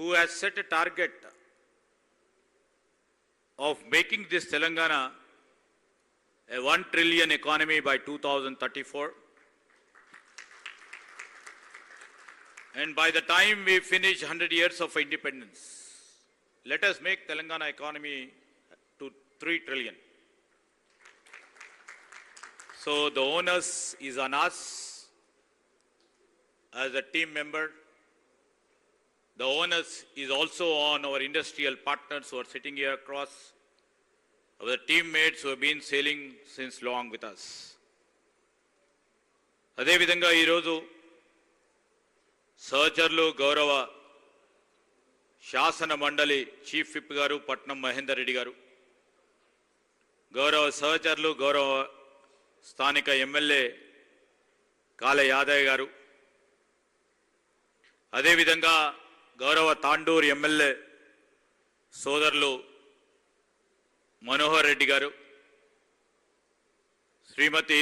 who has set a target of making this Telangana a 1 trillion economy by 2034. And by the time we finish 100 years of independence, let us make Telangana economy to 3 trillion. So the onus is on us as a team member. The onus is also on our industrial partners who are sitting here across, our teammates who have been sailing since long with us. అదే విధంగా ఈరోజు సహచరులు గౌరవ శాసన మండలి chief whip గారు పట్నం మహేందర్ రెడ్డి గారు, గౌరవ సహచరులు గౌరవ స్థానిక ఎమ్మెల్యే కాళ యాదయ్య గారు, అదేవిధంగా గౌరవ తాండూరు ఎమ్మెల్యే సోదరులు మనోహర్ రెడ్డి గారు, శ్రీమతి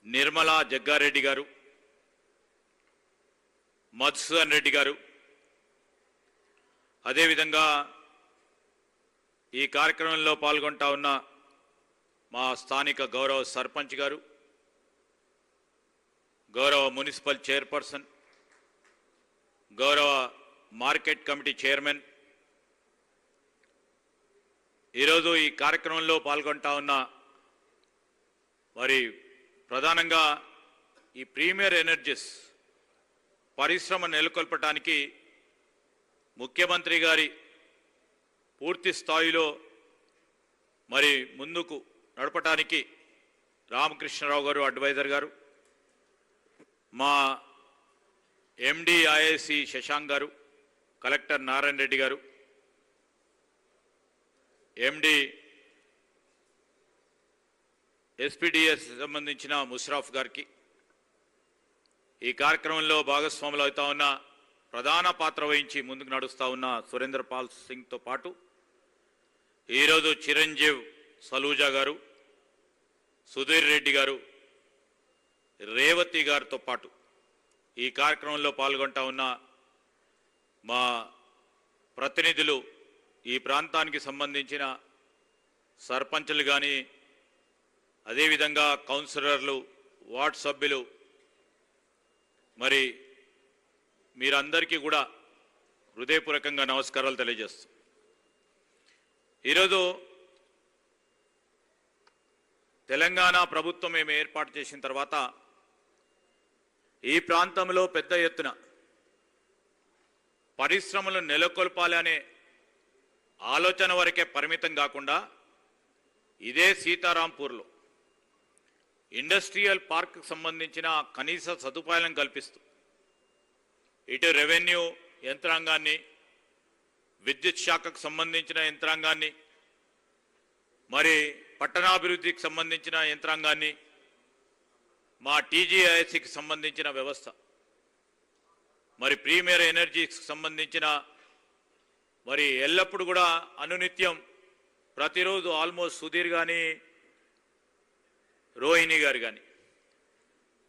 నిర్మలా జగ్గారెడ్డి గారు, మధుసూదన్ రెడ్డి గారు, అదేవిధంగా ఈ కార్యక్రమంలో పాల్గొంటా ఉన్న మా స్థానిక గౌరవ సర్పంచ్ గారు, గౌరవ మున్సిపల్ చైర్పర్సన్, గౌరవ మార్కెట్ కమిటీ చైర్మన్, ఈరోజు ఈ కార్యక్రమంలో పాల్గొంటా ఉన్న మరి ప్రధానంగా ఈ ప్రీమియర్ ఎనర్జీస్ పరిశ్రమ నెలకొల్పడానికి ముఖ్యమంత్రి గారి పూర్తి స్థాయిలో మరి ముందుకు నడపడానికి రామకృష్ణరావు గారు అడ్వైజర్ గారు, మా ఎండి ఐఐసి శశాంక్ గారు, కలెక్టర్ నారాయణ రెడ్డి గారు, ఎండి ఎస్పీడిఎస్ సంబంధించిన ముషరఫ్ గారికి, ఈ కార్యక్రమంలో భాగస్వాములు అవుతా ఉన్న ప్రధాన పాత్ర వహించి ముందుకు నడుస్తూ ఉన్న సురేంద్ర పాల్ సింగ్తో పాటు ఈరోజు చిరంజీవ్ సలూజా గారు, సుధీర్ రెడ్డి గారు, రేవతి గారితో పాటు ఈ కార్యక్రమంలో పాల్గొంటా ఉన్న మా ప్రతినిధులు, ఈ ప్రాంతానికి సంబంధించిన సర్పంచులు కానీ, అదేవిధంగా కౌన్సిలర్లు, వార్డు సభ్యులు, మరి మీరందరికీ కూడా హృదయపూర్వకంగా నమస్కారాలు తెలియజేస్తాం. ఈరోజు తెలంగాణ ప్రభుత్వం మేము ఏర్పాటు చేసిన తర్వాత ఈ ప్రాంతంలో పెద్ద ఎత్తున పరిశ్రమలు నెలకొల్పాలి అనే ఆలోచన వరకే పరిమితం కాకుండా ఇదే సీతారాంపూర్లో ఇండస్ట్రియల్ పార్క్ సంబంధించిన కనీస సదుపాయాలను కల్పిస్తూ ఇటు రెవెన్యూ యంత్రాంగాన్ని, విద్యుత్ శాఖకు సంబంధించిన యంత్రాంగాన్ని, మరి పట్టణాభివృద్ధికి సంబంధించిన యంత్రాంగాన్ని, మా టీజీఐఎస్సికి సంబంధించిన వ్యవస్థ, మరి ప్రీమియర్ ఎనర్జీకి సంబంధించిన మరి ఎల్లప్పుడు కూడా అనునిత్యం ప్రతిరోజు ఆల్మోస్ట్ సుధీర్ కానీ రోహిణి గారు కానీ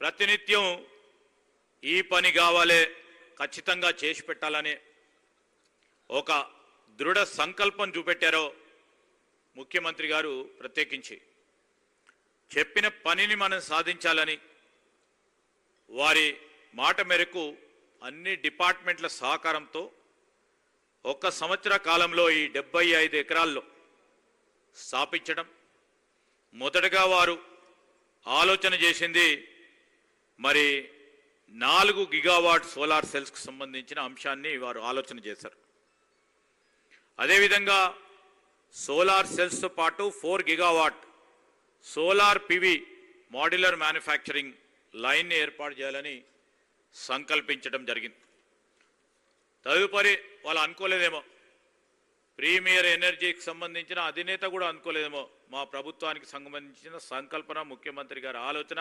ప్రతినిత్యం ఈ పని కావాలే, ఖచ్చితంగా చేసి పెట్టాలని ఒక దృఢ సంకల్పం చూపెట్టారో ముఖ్యమంత్రి గారు ప్రత్యేకించి చెప్పిన పనిని మనం సాధించాలని వారి మాట మేరకు అన్ని డిపార్ట్మెంట్ల సహకారంతో 1 సంవత్సర కాలంలో ఈ 75 ఎకరాల్లో స్థాపించడం. మొదటగా వారు ఆలోచన చేసింది మరి 4 గిగావాట్ సోలార్ సెల్స్కు సంబంధించిన అంశాన్ని వారు ఆలోచన చేశారు. అదేవిధంగా సోలార్ సెల్స్తో పాటు 4 gigawatt solar PV modular manufacturing లైన్ని ఏర్పాటు చేయాలని సంకల్పించడం జరిగింది. తదుపరి వాళ్ళు అనుకోలేదేమో, ప్రీమియర్ ఎనర్జీకి సంబంధించిన అధినేత కూడా అనుకోలేదేమో, మా ప్రభుత్వానికి సంబంధించిన సంకల్పన, ముఖ్యమంత్రి గారి ఆలోచన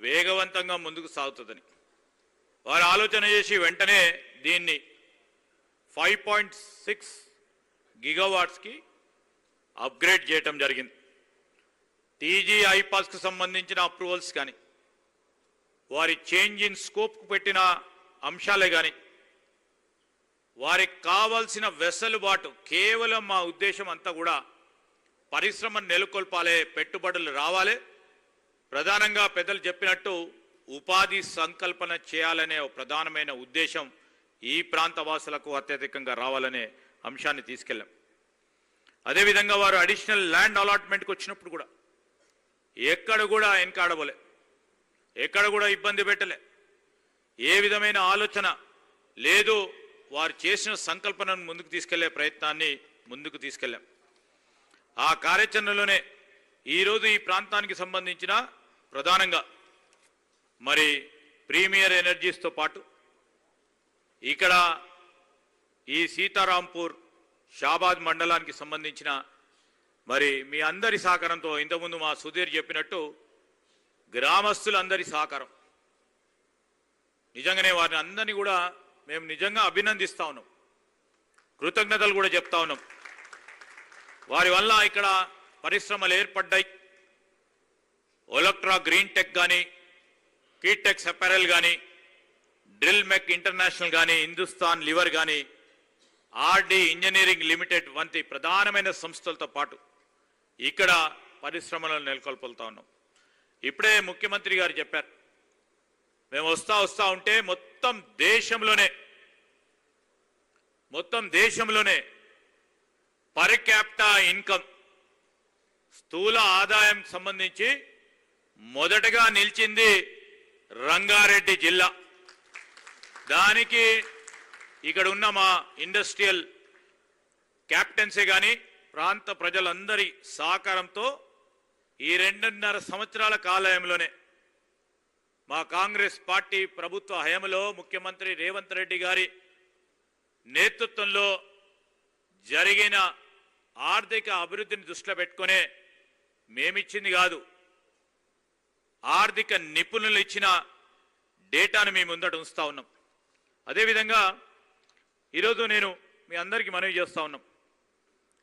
వేగవంతంగా ముందుకు సాగుతుందని వారు ఆలోచన చేసి వెంటనే దీన్ని 5.6 గిగావాట్స్కి అప్గ్రేడ్ చేయటం జరిగింది. టీజీ ఐపాస్కు సంబంధించిన అప్రూవల్స్ కానీ, వారి చేంజ్ ఇన్ స్కోప్కు పెట్టిన అంశాలే కానీ వారికి కావాల్సిన వెసులుబాటు కేవలం మా ఉద్దేశం అంతా కూడా పరిశ్రమను నెలకొల్పాలి, పెట్టుబడులు రావాలి, ప్రధానంగా పెద్దలు చెప్పినట్టు ఉపాధి సంకల్పన చేయాలనే ఒక ప్రధానమైన ఉద్దేశం ఈ ప్రాంత వాసులకు అత్యధికంగా రావాలనే అంశాన్ని తీసుకెళ్ళాం. అదేవిధంగా వారు అడిషనల్ ల్యాండ్ అలాట్మెంట్కి వచ్చినప్పుడు కూడా ఎక్కడ కూడా వెనకాడబోలే, ఎక్కడ కూడా ఇబ్బంది పెట్టలే, ఏ విధమైన ఆలోచన లేదు. వారు చేసిన సంకల్పనను ముందుకు తీసుకెళ్లే ప్రయత్నాన్ని ముందుకు తీసుకెళ్లాం. ఆ కార్యాచరణలోనే ఈరోజు ఈ ప్రాంతానికి సంబంధించిన ప్రధానంగా మరి ప్రీమియర్ ఎనర్జీస్తో పాటు ఇక్కడ ఈ సీతారాంపూర్ షాబాద్ మండలానికి సంబంధించిన మరి మీ అందరి సహకారంతో ఇంతకుముందు మా సుధీర్ చెప్పినట్టు గ్రామస్తులందరి సహకారం, నిజంగానే వారిని అందరినీ కూడా మేము నిజంగా అభినందిస్తా ఉన్నాం, కృతజ్ఞతలు కూడా చెప్తా ఉన్నాం. వారి వల్ల ఇక్కడ పరిశ్రమలు ఏర్పడ్డాయి. ఒలక్ట్రా గ్రీన్ టెక్ కానీ, కీటెక్స్ అపారెల్ కానీ, డ్రిల్ మెక్ ఇంటర్నేషనల్ కానీ, హిందుస్థాన్ లివర్ కానీ, ఆర్డి ఇంజనీరింగ్ లిమిటెడ్ వంటి ప్రధానమైన సంస్థలతో పాటు ఇక్కడ పరిశ్రమలను నెలకొల్పుతా ఉన్నాం. ఇప్పుడే ముఖ్యమంత్రి గారు చెప్పారు, మేము వస్తా ఉంటే మొత్తం దేశంలోనే పర్ క్యాపిటా ఇన్కమ్ స్థూల ఆదాయం సంబంధించి మొదటగా నిలిచింది రంగారెడ్డి జిల్లా. దానికి ఇక్కడ ఉన్న మా ఇండస్ట్రియల్ క్యాప్టెన్సీ కానీ ప్రాంత ప్రజలందరి సహకారంతో ఈ 2.5 సంవత్సరాల కాలంలోనే మా కాంగ్రెస్ పార్టీ ప్రభుత్వ హయాంలో ముఖ్యమంత్రి రేవంత్ రెడ్డి గారి నేతృత్వంలో జరిగిన ఆర్థిక అభివృద్ధిని దృష్టిలో పెట్టుకునే మేమిచ్చింది కాదు, ఆర్థిక నిపుణులు ఇచ్చిన డేటాను మీ ముందట ఉంచుతా ఉన్నాం. అదేవిధంగా ఈరోజు నేను మీ అందరికీ మనవి చేస్తా ఉన్నాం,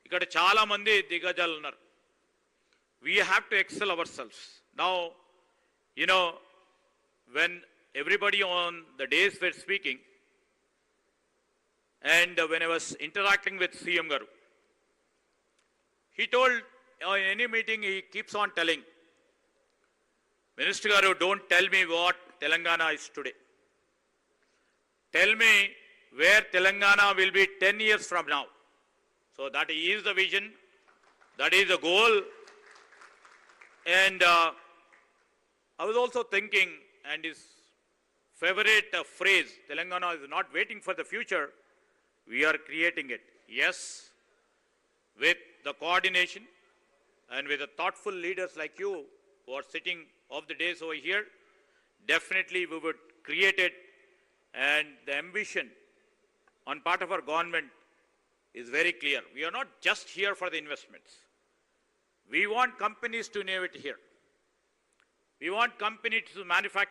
ఇక్కడ చాలా మంది దిగ్గజాలు ఉన్నారు. We have to excel ourselves. Now, you know, when everybody on the days were speaking, and when I was interacting with CM Garu, he told in any meeting, he keeps on telling, Minister Garu, don't tell me what Telangana is today. Tell me where Telangana will be 10 years from now. So that is the vision, that is the goal. And I was also thinking, and his favorite phrase, Telangana is not waiting for the future, we are creating it. Yes, with the coordination and with the thoughtful leaders like you who are sitting off the days over here, definitely we would create it. And the ambition on part of our government is very clear. We are not just here for the investments. We want companies to innovate here. We want companies to manufacture